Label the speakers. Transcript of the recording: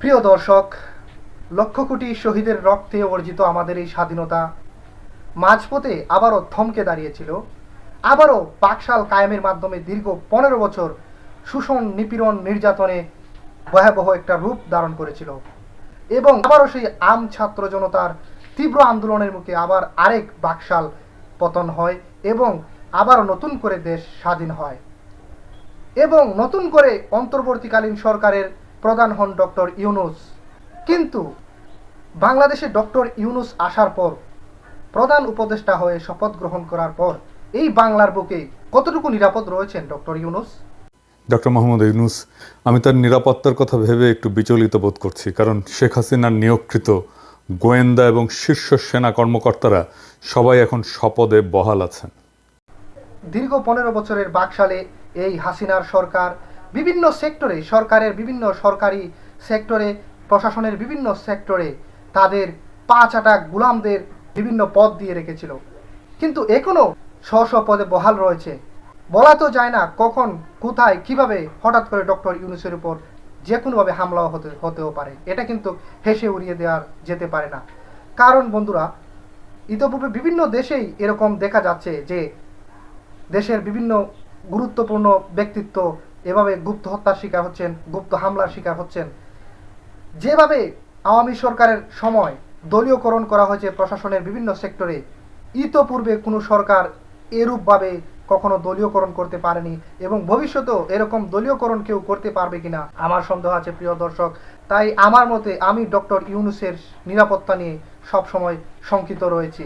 Speaker 1: প্রিয় দর্শক, লক্ষ কোটি শহীদের রক্তে অর্জিত আমাদের এই স্বাধীনতা মাঝপথে আবারও থমকে দাঁড়িয়েছিল। আবারও পাকশাল কায়েমের মাধ্যমে দীর্ঘ 15 বছর শোষণ, নিপীড়ন, নির্যাতনে ভয়াবহ একটা রূপ ধারণ করেছিল এবং আবারও সেই আম ছাত্র জনতার তীব্র আন্দোলনের মুখে আবার আরেক বাকশাল পতন হয় এবং আবারও নতুন করে দেশ স্বাধীন হয় এবং নতুন করে অন্তর্বর্তীকালীন সরকারের প্রধান হন ডক্টর ইউনূস। কিন্তু বাংলাদেশে ডক্টর ইউনূস আসার পর, প্রধান উপদেষ্টা হয়ে শপথ গ্রহণ করার পর এই বাংলার বুকে কতটুকু নিরাপদ রয়েছেন ডক্টর ইউনূস?
Speaker 2: ডক্টর মোহাম্মদ ইউনূস, আমি তার নিরাপত্তার কথা ভেবে একটু বিচলিত বোধ করছি, কারণ শেখ হাসিনার নিয়োগকৃত গোয়েন্দা এবং শীর্ষ সেনা কর্মকর্তারা সবাই এখন শপথে বহাল আছেন।
Speaker 1: দীর্ঘ 15 বছরের বাকশালে এই হাসিনার সরকার বিভিন্ন সেক্টরে, সরকারের বিভিন্ন সরকারি সেক্টরে, প্রশাসনের বিভিন্ন সেক্টরে তাদের পা চাটা গুলামদের বিভিন্ন পদ দিয়ে রেখেছিল, কিন্তু এখনও স্ব পদে বহাল রয়েছে। বলা তো যায় না কখন, কোথায়, কিভাবে হঠাৎ করে ডক্টর ইউনূসের উপর যে কোনোভাবে হামলাও হতেও পারে। এটা কিন্তু হেসে উড়িয়ে দেওয়া যেতে পারে না। কারণ বন্ধুরা, ইতোপূর্বে বিভিন্ন দেশেই এরকম দেখা যাচ্ছে যে দেশের বিভিন্ন গুরুত্বপূর্ণ ব্যক্তিত্ব এভাবে গুপ্ত হত্যার শিকার হচ্ছেন, গুপ্ত হামলার শিকার হচ্ছেন। যেভাবে আওয়ামী সরকারের সময় দলীয়করণ করা হয়েছে প্রশাসনের বিভিন্ন সেক্টরে, ইতোপূর্বে কোনো সরকার এরূপভাবে কখনো দলীয়করণ করতে পারেনি এবং ভবিষ্যতেও এরকম দলীয়করণ কেউ করতে পারবে কিনা আমার সন্দেহ আছে প্রিয় দর্শক। তাই আমার মতে আমি ডক্টর ইউনূসের নিরাপত্তা নিয়ে সবসময় শঙ্কিত রয়েছি।